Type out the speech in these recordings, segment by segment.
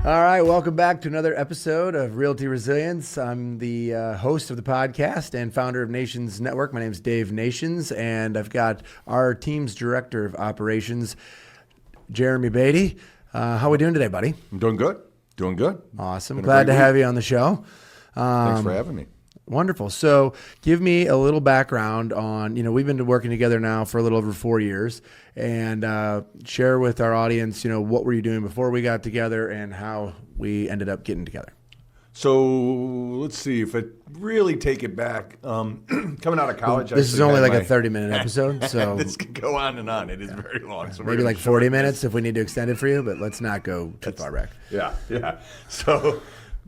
All right, welcome back to another episode of Realty Resilience. I'm the host of the podcast and founder of Nations Network. My name is Dave Nations, and I've got our team's director of operations, Jeremy Beatty. How are we doing today, buddy? I'm doing good. Doing good. Awesome. Glad to have you on the show. Thanks for having me. Wonderful. So give me a little background on, we've been working together now for a little over 4 years, and share with our audience, what were you doing before we got together and how we ended up getting together. So let's see if I really take it back. Coming out of college, this is only like a 30-minute episode, so this can go on and on. It is very long. So maybe like 40 minutes if we need to extend it for you, but let's not go too far back. Yeah. So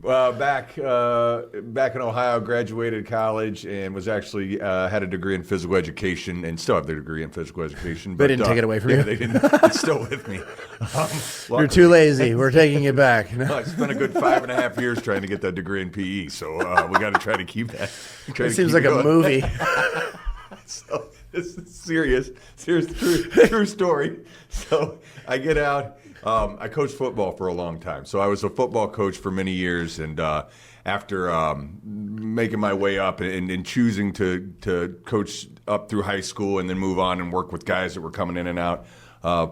back in Ohio, graduated college and was actually had a degree in physical education and still have the degree in physical education. They didn't take it away from you? Yeah, they didn't. It's still with me. You're too lazy. We're taking it back. No, I spent a good 5.5 years trying to get that degree in PE, so we got to try to keep that. It seems like a movie. So this is serious, true story. So I get out. I coached football for a long time, so I was a football coach for many years. And after making my way up and choosing to coach up through high school and then move on and work with guys that were coming in and out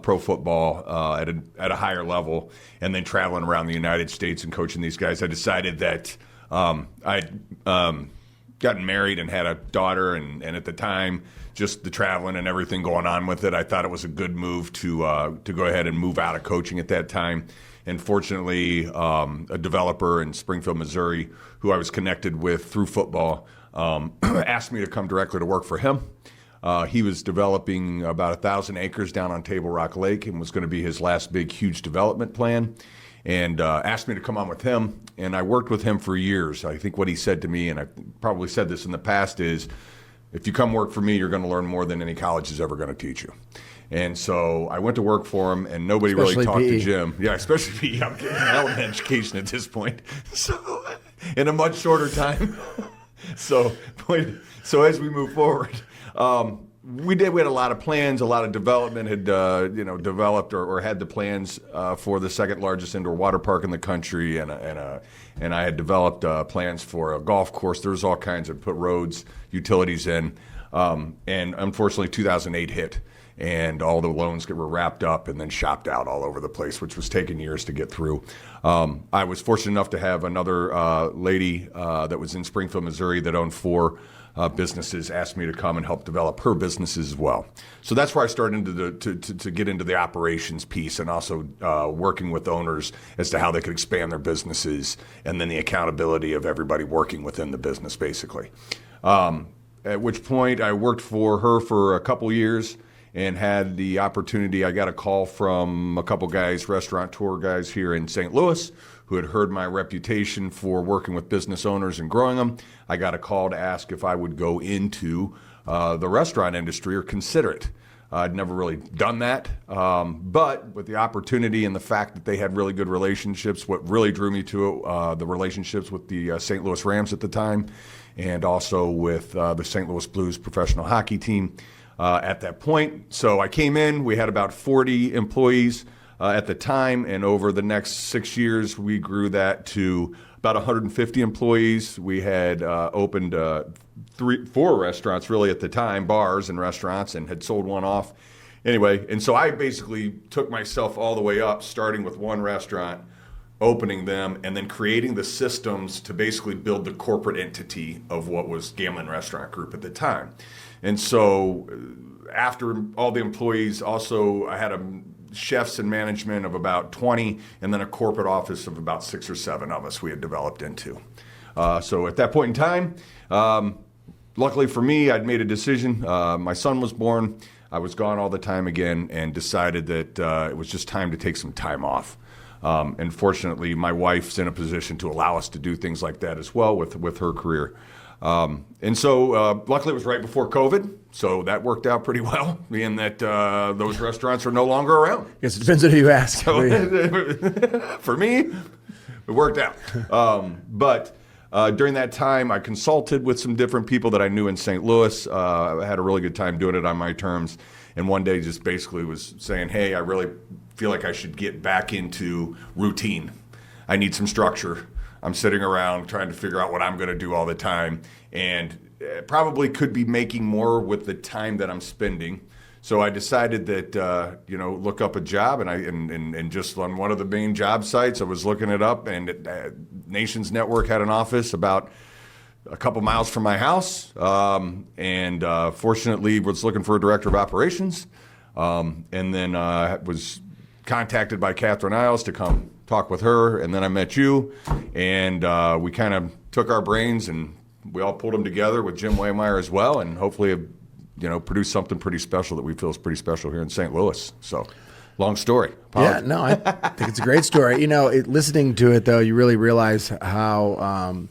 pro football at a higher level, and then traveling around the United States and coaching these guys, I decided that I'd gotten married and had a daughter, and at the time, just the traveling and everything going on with it, I thought it was a good move to go ahead and move out of coaching at that time. And fortunately, a developer in Springfield, Missouri, who I was connected with through football, asked me to come directly to work for him. He was developing about 1,000 acres down on Table Rock Lake and was going to be his last big, huge development plan, and asked me to come on with him. And I worked with him for years. I think what he said to me, and I probably said this in the past, is, if you come work for me, you're going to learn more than any college is ever going to teach you. And so I went to work for him, and nobody really talked to Jim. Yeah, especially PE. I'm getting an element education at this point. So in a much shorter time. So as we move forward, we had a lot of plans. A lot of development had developed or had the plans for the second largest indoor water park in the country, and I had developed plans for a golf course. There was all kinds of put roads, utilities in, and unfortunately 2008 hit, and all the loans were wrapped up and then shopped out all over the place, which was taking years to get through. I was fortunate enough to have another lady that was in Springfield, Missouri, that owned 4 businesses, asked me to come and help develop her businesses as well. So that's where I started to get into the operations piece, and also working with owners as to how they could expand their businesses, and then the accountability of everybody working within the business, basically. At which point I worked for her for a couple years and had the opportunity. I got a call from a couple guys, restaurateur guys here in St. Louis, who had heard my reputation for working with business owners and growing them. I got a call to ask if I would go into the restaurant industry or consider it. I'd never really done that, but with the opportunity and the fact that they had really good relationships, what really drew me to it, the relationships with the St. Louis Rams at the time, and also with the St. Louis Blues professional hockey team at that point. So I came in, we had about 40 employees at the time, and over the next 6 years, we grew that to about 150 employees. We had opened 4 restaurants really at the time, bars and restaurants, and had sold one off. Anyway, and so I basically took myself all the way up, starting with one restaurant, opening them, and then creating the systems to basically build the corporate entity of what was Gambling Restaurant Group at the time. And so after all the employees, also I had chefs and management of about 20, and then a corporate office of about 6 or 7 of us we had developed into. So at that point in time, luckily for me, I'd made a decision. My son was born. I was gone all the time again, and decided that it was just time to take some time off. And fortunately, my wife's in a position to allow us to do things like that as well with her career. And so luckily it was right before COVID, so that worked out pretty well, being that those restaurants are no longer around. I guess it depends on who you ask. So, for me, it worked out. But during that time, I consulted with some different people that I knew in St. Louis. I had a really good time doing it on my terms, and one day just basically was saying, hey, I really feel like I should get back into routine. I need some structure. I'm sitting around trying to figure out what I'm going to do all the time, and probably could be making more with the time that I'm spending. So I decided that look up a job, and just on one of the main job sites, I was looking it up, and Nations Network had an office about a couple miles from my house, and fortunately was looking for a director of operations, and then was contacted by Catherine Isles to come talk with her, and then I met you, and we kind of took our brains and we all pulled them together with Jim Waymeyer as well, and hopefully produce something pretty special that we feel is pretty special here in St. Louis. So, long story. Yeah, no, I think it's a great story. Listening to it, though, you really realize how,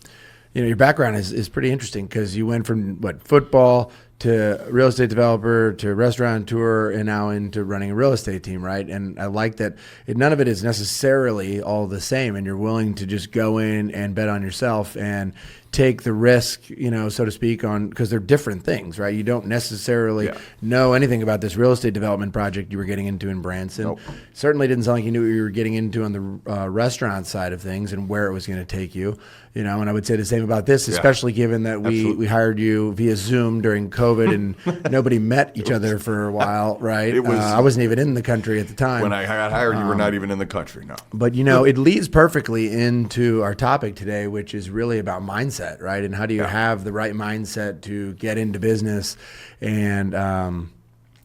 your background is pretty interesting, because you went from, football to real estate developer to restaurateur and now into running a real estate team, right? And I like that none of it is necessarily all the same, and you're willing to just go in and bet on yourself and take the risk, so to speak, on, because they're different things, right? You don't necessarily know anything about this real estate development project you were getting into in Branson. Nope. Certainly didn't sound like you knew what you were getting into on the restaurant side of things and where it was going to take you. And I would say the same about this, especially given that we hired you via Zoom during COVID and nobody met each other for a while, right? I wasn't even in the country at the time. When I got hired, you were not even in the country, no. But, it leads perfectly into our topic today, which is really about mindset, right? And how do you have the right mindset to get into business and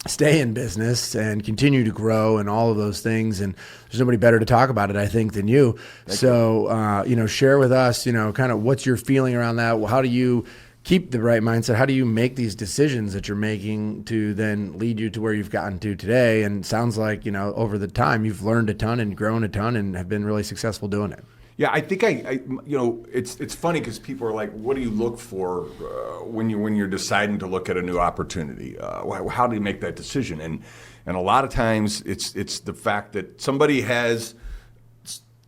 stay in business and continue to grow and all of those things. And there's nobody better to talk about it, I think, than you. Share with us, kind of what's your feeling around that? How do you keep the right mindset? How do you make these decisions that you're making to then lead you to where you've gotten to today? And it sounds like, over the time you've learned a ton and grown a ton and have been really successful doing it. Yeah, I think it's funny because people are like, what do you look for when you're deciding to look at a new opportunity? How do you make that decision? And a lot of times it's the fact that somebody has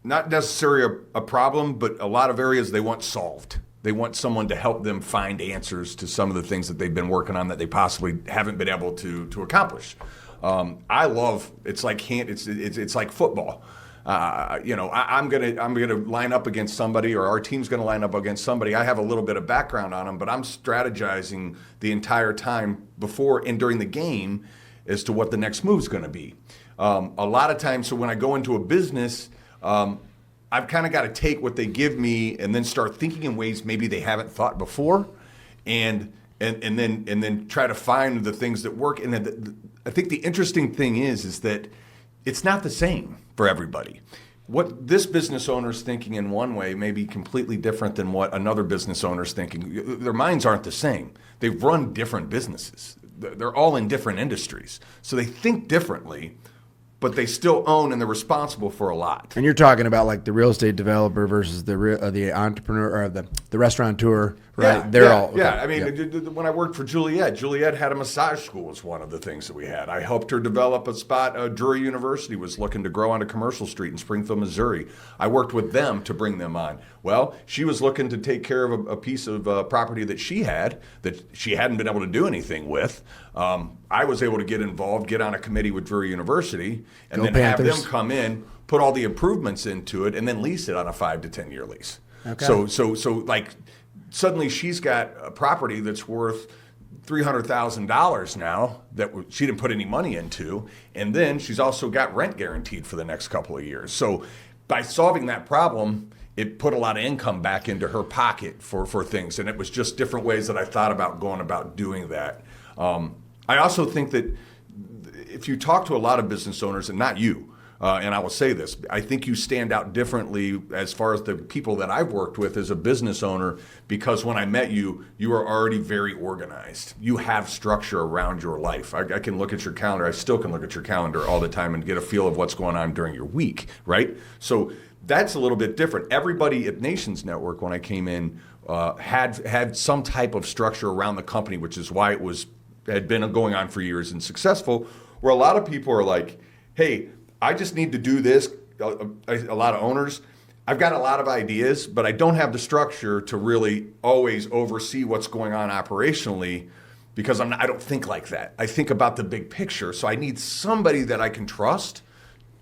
not necessarily a problem, but a lot of areas they want solved. They want someone to help them find answers to some of the things that they've been working on that they possibly haven't been able to accomplish. I love it's like football. I'm gonna line up against somebody, or our team's gonna line up against somebody. I have a little bit of background on them, but I'm strategizing the entire time before and during the game as to what the next move's gonna be. A lot of times, so when I go into a business, I've kind of got to take what they give me and then start thinking in ways maybe they haven't thought before, and then try to find the things that work. And then I think the interesting thing is that it's not the same for everybody. What this business owner's thinking in one way may be completely different than what another business owner's thinking. Their minds aren't the same. They've run different businesses. They're all in different industries. So they think differently, but they still own and they're responsible for a lot. And you're talking about like the real estate developer versus the entrepreneur or the restaurateur, right? I mean, when I worked for Juliet had a massage school was one of the things that we had. I helped her develop a spot. Drury University was looking to grow onto Commercial Street in Springfield, Missouri. I worked with them to bring them on. Well, she was looking to take care of a piece of property that she had that she hadn't been able to do anything with. I was able to get involved, get on a committee with Drury University, and then have them come in, put all the improvements into it, and then lease it on a 5 to 10 year lease. Okay. So like suddenly she's got a property that's worth $300,000 now that she didn't put any money into, and then she's also got rent guaranteed for the next couple of years. So by solving that problem, it put a lot of income back into her pocket for things, and it was just different ways that I thought about going about doing that. I also think that if you talk to a lot of business owners, and not you, and I will say this, I think you stand out differently as far as the people that I've worked with as a business owner, because when I met you, you are already very organized. You have structure around your life. I can look at your calendar. I still can look at your calendar all the time and get a feel of what's going on during your week, right? So that's a little bit different. Everybody at Nations Network, when I came in, had some type of structure around the company, which is why it had been going on for years and successful, where a lot of people are like, hey, I just need to do this. A lot of owners, I've got a lot of ideas, but I don't have the structure to really always oversee what's going on operationally, because I don't think like that. I think about the big picture. So I need somebody that I can trust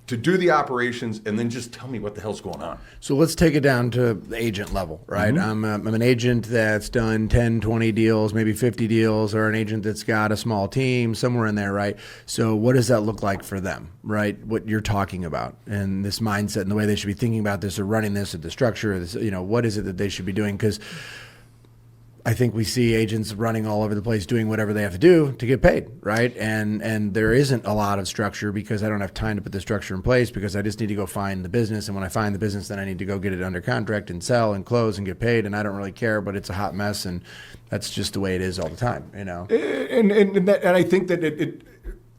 to do the operations, and then just tell me what the hell's going on. So let's take it down to the agent level, right? I'm an agent that's done 10, 20 deals, maybe 50 deals, or an agent that's got a small team, somewhere in there, right? So what does that look like for them, right? What you're talking about and this mindset and the way they should be thinking about this or running this, or the structure, this, what is it that they should be doing? Because I think we see agents running all over the place doing whatever they have to do to get paid, right? And there isn't a lot of structure because I don't have time to put the structure in place because I just need to go find the business. And when I find the business, then I need to go get it under contract and sell and close and get paid. And I don't really care, but it's a hot mess. And that's just the way it is all the time, And I think that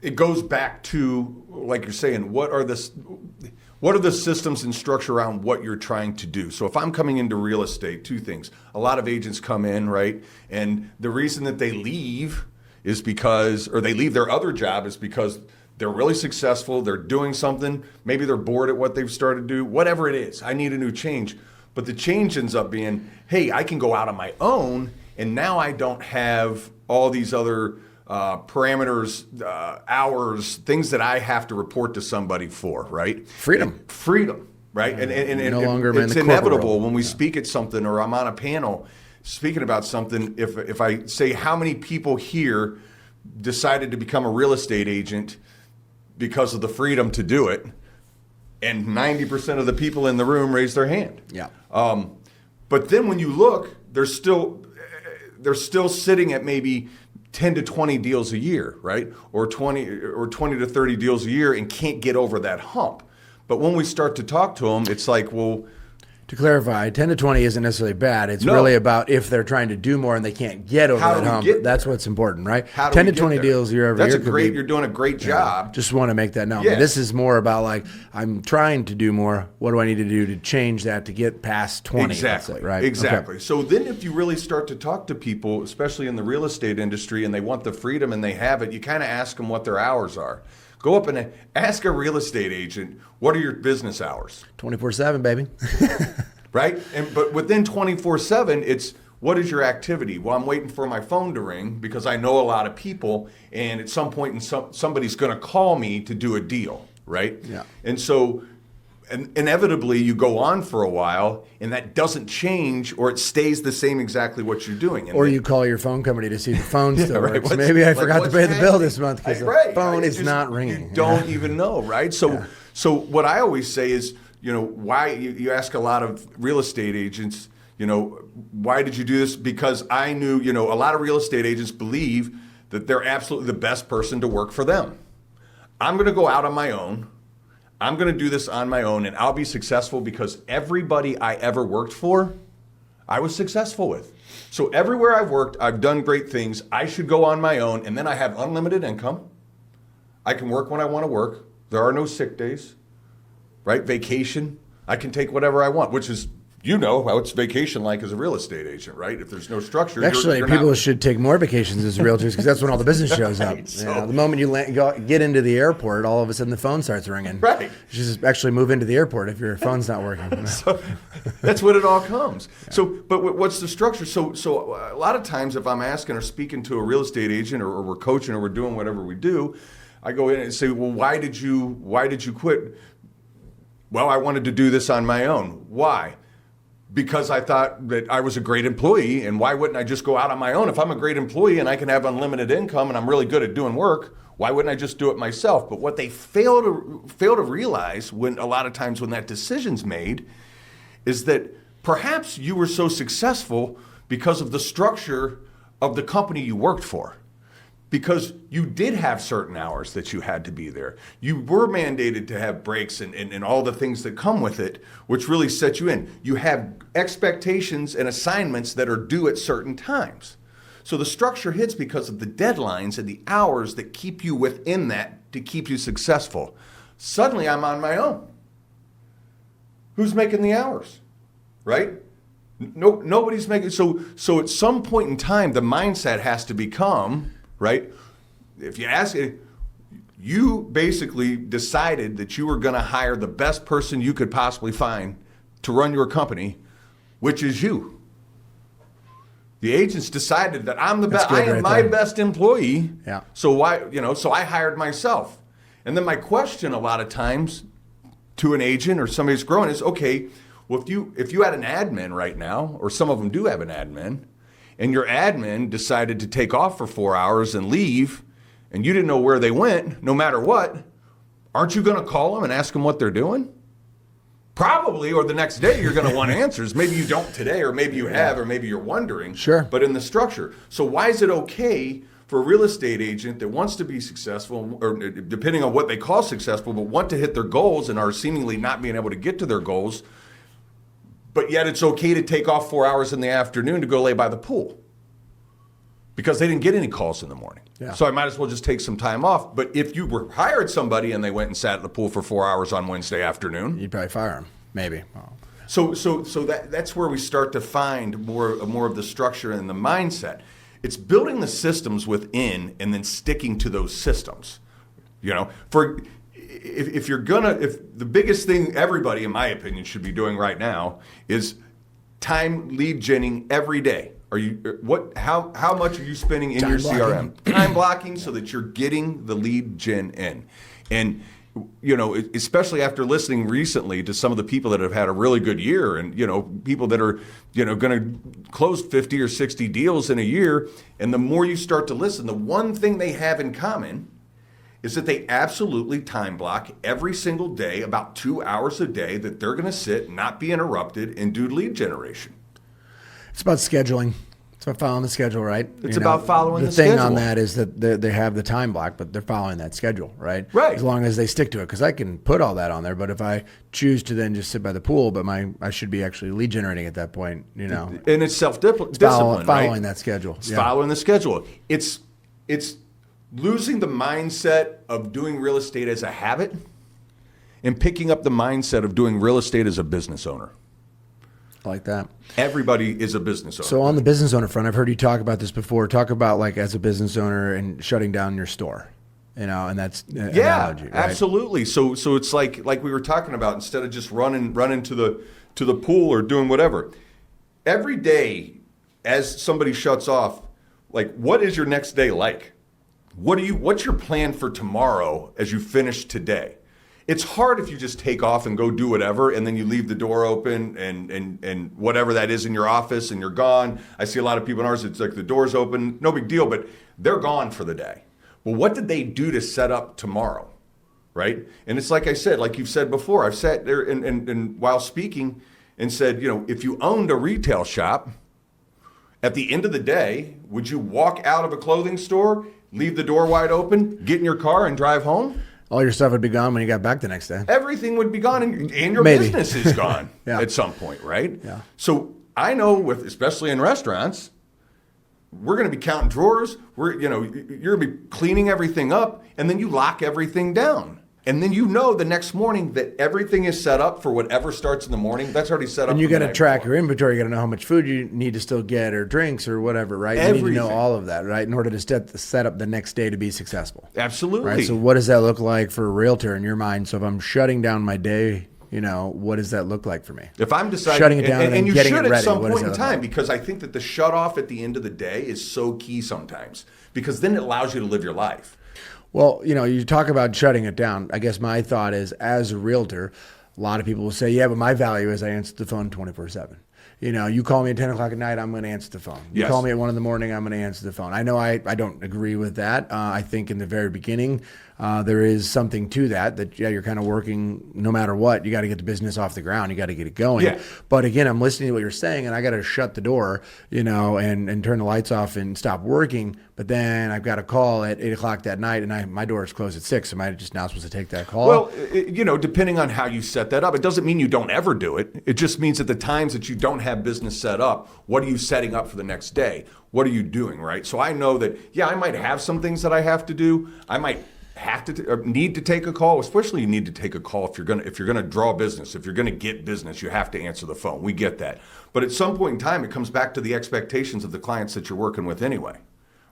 it goes back to, like you're saying, what are the systems and structure around what you're trying to do? So if I'm coming into real estate, two things. A lot of agents come in, right? And the reason that they leave is because, or they leave their other job is because they're really successful, they're doing something, maybe they're bored at what they've started to do, whatever it is, I need a new change. But the change ends up being, hey, I can go out on my own, and now I don't have all these other parameters, hours, things that I have to report to somebody for, right? Freedom, right? And no longer it's inevitable when we speak at something or I'm on a panel speaking about something. If I say how many people here decided to become a real estate agent because of the freedom to do it, and 90% of the people in the room raise their hand. Yeah. But then when you look, they're still sitting at maybe 10 to 20 deals a year, right? Or 20 to 30 deals a year and can't get over that hump. But when we start to talk to them, it's like, well, to clarify, 10 to 20 isn't necessarily bad. It's really about if they're trying to do more and they can't get over that hump. That's what's important, right? 10 to 20 deals year over year. You're doing a great job. Just want to make that known. Yeah. But this is more about like, I'm trying to do more. What do I need to do to change that to get past 20? Exactly. Right? Exactly. Okay. So then if you really start to talk to people, especially in the real estate industry, and they want the freedom and they have it, you kind of ask them what their hours are. Go up and ask a real estate agent, what are your business hours? 24/7, baby. Right? But within 24/7, it's what is your activity? Well, I'm waiting for my phone to ring because I know a lot of people, and at some point somebody's going to call me to do a deal, right? Yeah. And so inevitably you go on for a while, and that doesn't change, or it stays the same exactly what you're doing. And or you call your phone company to see if the phone still right. works. Maybe I forgot to pay the bill this month because the phone is not ringing. You don't even know, right? So what I always say is, why you ask a lot of real estate agents, why did you do this? Because I knew, a lot of real estate agents believe that they're absolutely the best person to work for them. I'm going to go out on my own. I'm going to do this on my own, and I'll be successful because everybody I ever worked for, I was successful with. So everywhere I've worked, I've done great things. I should go on my own, and then I have unlimited income. I can work when I want to work. There are no sick days. Right? Vacation. I can take whatever I want, which is, how it's vacation like as a real estate agent, right? If there's no structure. Actually, people should take more vacations as realtors because that's when all the business shows up. Right, so, the moment you get into the airport, all of a sudden the phone starts ringing. Right. You should just actually move into the airport if your phone's not working. So that's what it all comes. Yeah. So, but what's the structure? So a lot of times if I'm asking or speaking to a real estate agent or we're coaching or we're doing whatever we do, I go in and say, well, why did you quit? Well, I wanted to do this on my own. Why? Because I thought that I was a great employee, and why wouldn't I just go out on my own? If I'm a great employee and I can have unlimited income and I'm really good at doing work, why wouldn't I just do it myself? But what they fail to realize when a lot of times when that decision's made is that perhaps you were so successful because of the structure of the company you worked for. Because you did have certain hours that you had to be there. You were mandated to have breaks and all the things that come with it, which really set you in. You have expectations and assignments that are due at certain times. So the structure hits because of the deadlines and the hours that keep you within that to keep you successful. Suddenly I'm on my own. Who's making the hours, right? No, nobody's making. So at some point in time, the mindset has to become, right? If you ask it, you basically decided that you were going to hire the best person you could possibly find to run your company, which is you. The agents decided that I'm the best. I am my best employee. Yeah. So why, so I hired myself. And then my question a lot of times to an agent or somebody that's growing is, okay, well, if you had an admin right now, or some of them do have an admin, and your admin decided to take off for 4 hours and leave, and you didn't know where they went, no matter what, aren't you going to call them and ask them what they're doing? Probably, or the next day you're going to want answers. Maybe you don't today, or maybe you have, or maybe you're wondering. Sure. But in the structure. So why is it okay for a real estate agent that wants to be successful, or depending on what they call successful, but want to hit their goals and are seemingly not being able to get to their goals, but yet it's okay to take off 4 hours in the afternoon to go lay by the pool? Because they didn't get any calls in the morning. Yeah. So I might as well just take some time off. But if you were hired somebody and they went and sat at the pool for 4 hours on Wednesday afternoon, you'd probably fire them, maybe. Oh. So that's where we start to find more of the structure and the mindset. It's building the systems within and then sticking to those systems. You know, if the biggest thing everybody, in my opinion, should be doing right now is time lead genning every day. How much are you spending in your CRM? Time blocking so that you're getting the lead gen in. And, you know, especially after listening recently to some of the people that have had a really good year, and, you know, people that are, you know, going to close 50 or 60 deals in a year. And the more you start to listen, the one thing they have in common is that they absolutely time block every single day, about 2 hours a day, that they're going to sit, not be interrupted, and do lead generation. It's about scheduling. It's about following the schedule, right? It's about following the schedule. The thing on schedule. that is that they have the time block, but they're following that schedule, right? Right. As long as they stick to it, because I can put all that on there, but if I choose to then just sit by the pool, but I should be actually lead generating at that point, you know. And it's self-discipline, following right? that schedule. It's following the schedule. It's losing the mindset of doing real estate as a habit and picking up the mindset of doing real estate as a business owner. Like that. Everybody is a business owner. So on the business owner front, I've heard you talk about this before. Talk about like as a business owner and shutting down your store, you know, and that's an analogy, right? Absolutely. So it's like we were talking about, instead of just running to the pool or doing whatever. Every day, as somebody shuts off, like, what is your next day like? What's your plan for tomorrow as you finish today? It's hard if you just take off and go do whatever, and then you leave the door open and whatever that is in your office, and you're gone. I see a lot of people in ours, it's like the door's open, no big deal, but they're gone for the day. Well, what did they do to set up tomorrow, right? And it's like I said, like you've said before, I've sat there and while speaking and said, you know, if you owned a retail shop, at the end of the day, would you walk out of a clothing store, leave the door wide open, get in your car and drive home? All your stuff would be gone when you got back the next day. Everything would be gone, and your Maybe. business is gone Yeah. at some point, right? Yeah. So I know, especially in restaurants, we're going to be counting drawers. You're going to be cleaning everything up, and then you lock everything down. And then you know the next morning that everything is set up for whatever starts in the morning. That's already set up. And you got got to track your inventory. You got to know how much food you need to still get, or drinks, or whatever, right? You need to know all of that, right, in order to set up the next day to be successful. Absolutely. Right. So what does that look like for a realtor in your mind? So if I'm shutting down my day, you know, what does that look like for me? If I'm deciding, shutting it down and you getting should it ready, at some what does point in that look time, like? because I think that the shut off at the end of the day is so key sometimes, because then it allows you to live your life. Well, you know, you talk about shutting it down. I guess my thought is, as a realtor, a lot of people will say, yeah, but my value is I answer the phone 24/7. You know, you call me at 10 o'clock at night, I'm going to answer the phone. You Yes. call me at 1 in the morning, I'm going to answer the phone. I know I don't agree with that. I think in the very beginning, there is something to that, yeah, you're kind of working no matter what. You got to get the business off the ground. You got to get it going. Yeah. But again, I'm listening to what you're saying, and I got to shut the door, you know, and turn the lights off and stop working. But then I've got a call at 8 o'clock that night, and my door is closed at 6. Am I just now supposed to take that call? Well, you know, depending on how you set that up, it doesn't mean you don't ever do it. It just means at the times that you don't have business set up, what are you setting up for the next day? What are you doing, right? So I know that, yeah, I might have some things that I have to do. I might have to or need to take a call. Especially you need to take a call if you're gonna draw business, if you're gonna get business, you have to answer the phone. We get that. But at some point in time, it comes back to the expectations of the clients that you're working with anyway,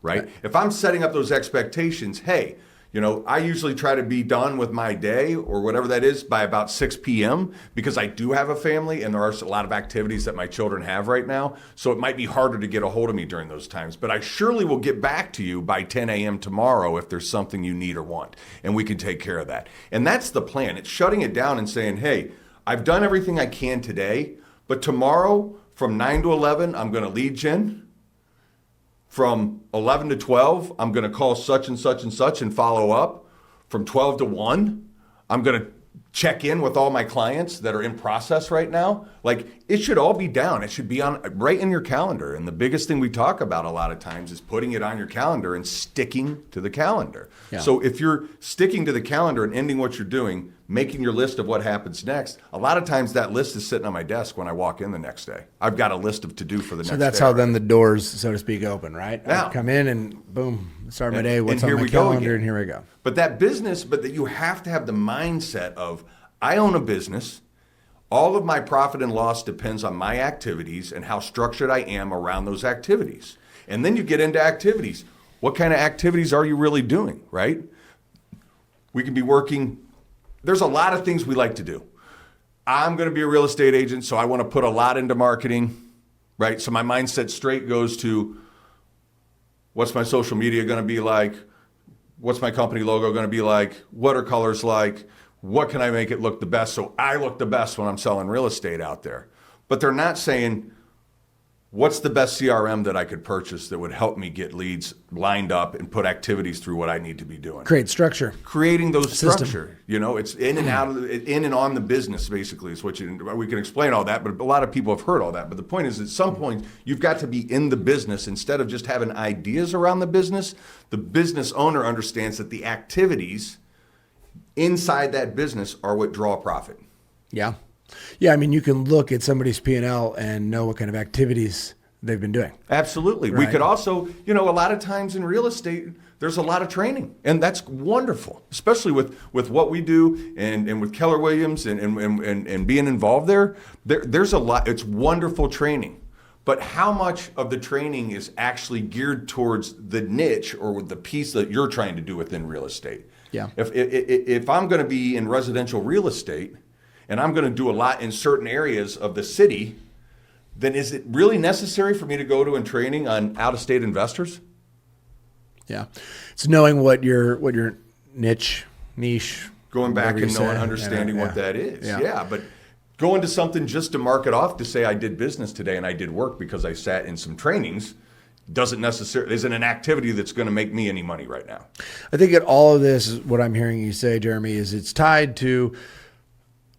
right? If I'm setting up those expectations, hey, I usually try to be done with my day or whatever that is by about 6 p.m. because I do have a family and there are a lot of activities that my children have right now. So it might be harder to get a hold of me during those times. But I surely will get back to you by 10 a.m. tomorrow if there's something you need or want. And we can take care of that. And that's the plan. It's shutting it down and saying, hey, I've done everything I can today, but tomorrow from 9 to 11, I'm going to lead gen. From 11 to 12, I'm going to call such and such and such and follow up. From 12 to 1, I'm going to check in with all my clients that are in process right now. Like, it should all be down. It should be on right in your calendar. And the biggest thing we talk about a lot of times is putting it on your calendar and sticking to the calendar. Yeah. So if you're sticking to the calendar and ending what you're doing, making your list of what happens next, a lot of times that list is sitting on my desk when I walk in the next day. I've got a list of to-do for the next day. So that's how then the doors, so to speak, open, right? Yeah. I come in and boom, start my day, what's on my calendar, calendar, and here we go. But that you have to have the mindset of, I own a business. All of my profit and loss depends on my activities and how structured I am around those activities. And then you get into activities. What kind of activities are you really doing, right? We can be working. There's a lot of things we like to do. I'm going to be a real estate agent, so I want to put a lot into marketing, right? So my mindset straight goes to, what's my social media going to be like? What's my company logo going to be like? What are colors like? What can I make it look the best so I look the best when I'm selling real estate out there? But they're not saying, what's the best CRM that I could purchase that would help me get leads lined up and put activities through what I need to be doing? Create structure. Creating those structure. It's in and out of in and on the business, basically, is what we can explain all that, but a lot of people have heard all that. But the point is, at some point, you've got to be in the business instead of just having ideas around the business. The business owner understands that the activities inside that business are what draw profit. Yeah. Yeah, I mean, you can look at somebody's P&L and know what kind of activities they've been doing. Absolutely. Right. We could also, a lot of times in real estate, there's a lot of training, and that's wonderful, especially with what we do and with Keller Williams and being involved there's a lot. It's wonderful training. But how much of the training is actually geared towards the niche or the piece that you're trying to do within real estate? Yeah. If I'm going to be in residential real estate and I'm going to do a lot in certain areas of the city, then is it really necessary for me to go to a training on out-of-state investors? Yeah. It's knowing what your niche, going back and knowing, understanding what that is. Yeah. But going to something just to mark it off to say I did business today and I did work because I sat in some trainings isn't an activity that's going to make me any money right now. I think at all of this, what I'm hearing you say, Jeremy, is it's tied to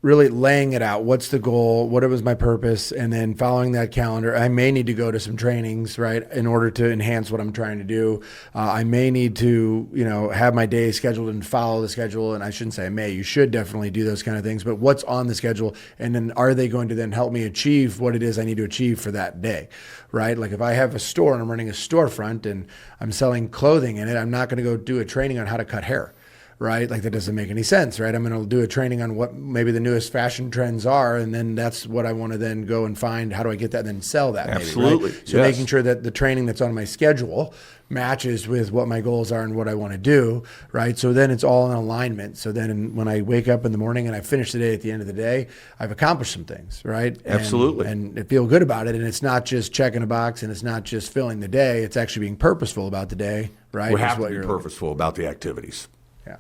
really laying it out. What's the goal? What was my purpose? And then following that calendar. I may need to go to some trainings, right, in order to enhance what I'm trying to do. I may need to, have my day scheduled and follow the schedule. And I shouldn't say I may. You should definitely do those kind of things. But what's on the schedule? And then are they going to then help me achieve what it is I need to achieve for that day, right? Like if I have a store and I'm running a storefront and I'm selling clothing in it, I'm not going to go do a training on how to cut hair. Right? Like that doesn't make any sense, right? I'm going to do a training on what maybe the newest fashion trends are. And then that's what I want to then go and find. How do I get that and then sell that? Absolutely. Maybe, right? So making sure that the training that's on my schedule matches with what my goals are and what I want to do, right? So then it's all in alignment. So then when I wake up in the morning and I finish the day at the end of the day, I've accomplished some things, right? Absolutely. And I feel good about it. And it's not just checking a box and it's not just filling the day. It's actually being purposeful about the day, right? We have to be purposeful about the activities. Yeah.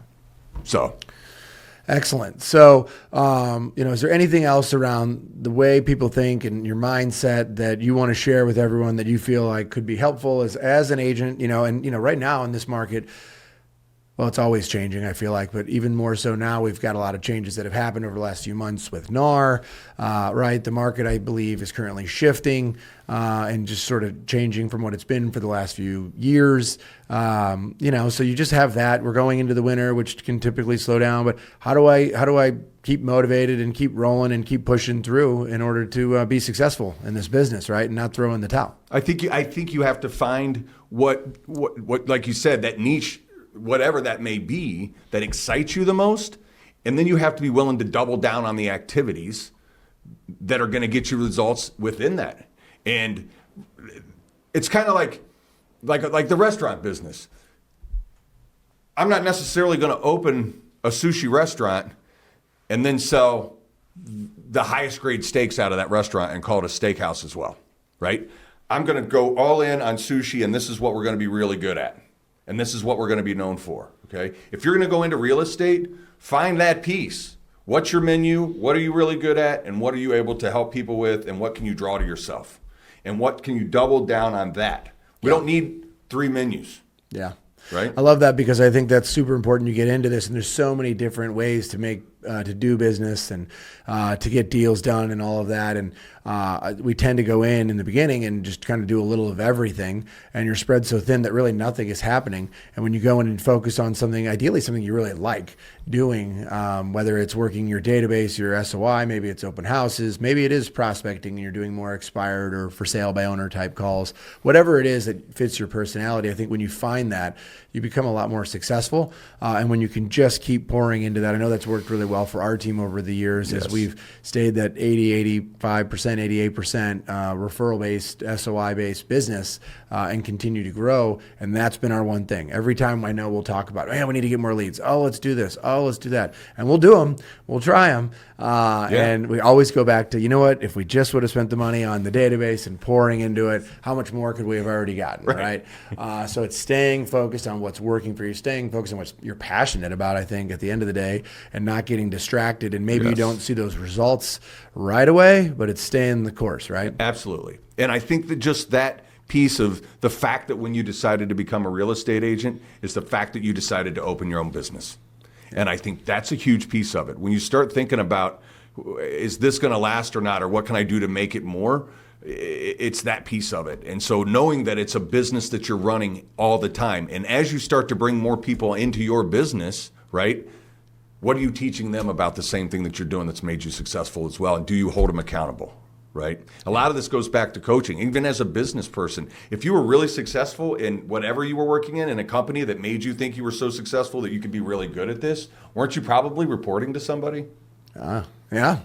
So. Excellent. So, is there anything else around the way people think and your mindset that you want to share with everyone that you feel like could be helpful as an agent, right now in this market, well, it's always changing, I feel like, but even more so now, we've got a lot of changes that have happened over the last few months with NAR, right? The market, I believe, is currently shifting and just sort of changing from what it's been for the last few years. So you just have that. We're going into the winter, which can typically slow down, but how do I keep motivated and keep rolling and keep pushing through in order to be successful in this business, right? And not throw in the towel. I think you have to find what like you said, that niche, whatever that may be, that excites you the most. And then you have to be willing to double down on the activities that are going to get you results within that. And it's kind of like the restaurant business. I'm not necessarily going to open a sushi restaurant and then sell the highest grade steaks out of that restaurant and call it a steakhouse as well, right? I'm going to go all in on sushi, and this is what we're going to be really good at. And this is what we're going to be known for, okay? If you're going to go into real estate, find that piece. What's your menu? What are you really good at? And what are you able to help people with? And what can you draw to yourself? And what can you double down on that? We don't need 3 menus. Yeah. Right? I love that because I think that's super important. You get into this, and there's so many different ways to make to do business and to get deals done and all of that. And we tend to go in the beginning and just kind of do a little of everything, and you're spread so thin that really nothing is happening. And when you go in and focus on something, ideally something you really like doing, whether it's working your database, your SOI, maybe it's open houses, maybe it is prospecting and you're doing more expired or for sale by owner type calls, whatever it is that fits your personality. I think when you find that, you become a lot more successful. And when you can just keep pouring into that, I know that's worked really well for our team over the years. Yes. As we've stayed that 80, 85%, 88% referral-based, SOI-based business and continue to grow. And that's been our one thing. Every time I know we'll talk about, man, we need to get more leads. Oh, let's do this. Oh, let's do that. And we'll do them. We'll try them. And we always go back to, you know what, if we just would have spent the money on the database and pouring into it, how much more could we have already gotten, right? So it's staying focused on what's working for you, staying focused on what you're passionate about, I think, at the end of the day, and not getting distracted. And maybe you don't see those results right away, but it's staying the course, right? Absolutely. And I think that just that piece of the fact that when you decided to become a real estate agent is the fact that you decided to open your own business. And I think that's a huge piece of it. When you start thinking about, is this going to last or not, or what can I do to make it more? It's that piece of it. And so knowing that it's a business that you're running all the time, and as you start to bring more people into your business, right, what are you teaching them about the same thing that you're doing that's made you successful as well? And do you hold them accountable? Right? A lot of this goes back to coaching. Even as a business person, if you were really successful in whatever you were working in a company that made you think you were so successful that you could be really good at this, weren't you probably reporting to somebody? Yeah.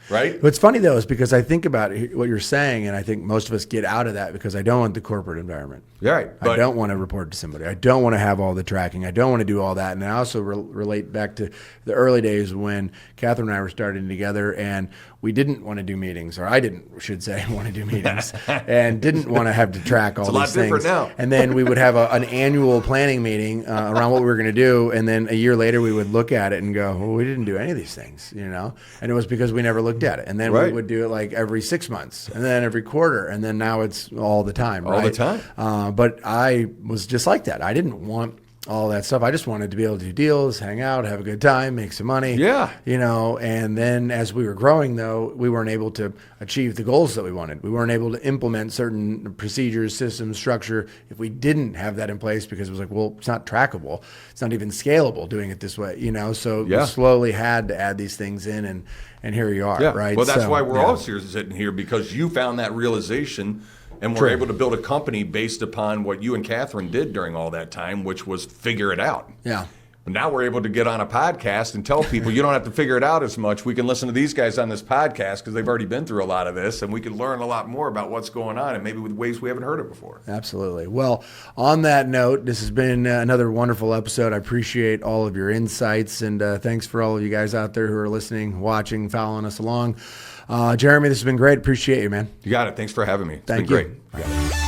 Right? What's funny, though, is because I think about what you're saying, and I think most of us get out of that because I don't want the corporate environment. Yeah, right. I don't want to report to somebody. I don't want to have all the tracking. I don't want to do all that. And I also relate back to the early days when Catherine and I were starting together, and we didn't want to do meetings, or I should say, want to do meetings, and didn't want to have to track all these things. It's a lot different now. And then we would have an annual planning meeting around what we were going to do, and then a year later we would look at it and go, well, we didn't do any of these things, you know? And it was because we never looked at it. And then we would do it like every 6 months, and then every quarter, and then now it's all the time, right? All the time. But I was just like that. I didn't want all that stuff. I just wanted to be able to do deals, hang out, have a good time, make some money. Yeah. You know, and then as we were growing, though, we weren't able to achieve the goals that we wanted. We weren't able to implement certain procedures, systems, structure if we didn't have that in place, because it was like, well, it's not trackable. It's not even scalable doing it this way, you know? So we slowly had to add these things in, and here you are, right? Well, that's why we're all sitting here, because you found that realization. And we're able to build a company based upon what you and Catherine did during all that time, which was figure it out. Yeah. But now we're able to get on a podcast and tell people you don't have to figure it out as much. We can listen to these guys on this podcast because they've already been through a lot of this, and we can learn a lot more about what's going on, and maybe with ways we haven't heard of before. Absolutely. Well, on that note, this has been another wonderful episode. I appreciate all of your insights, and thanks for all of you guys out there who are listening, watching, following us along. Jeremy, this has been great. Appreciate you, man. You got it. Thanks for having me. It's Thank been you. great.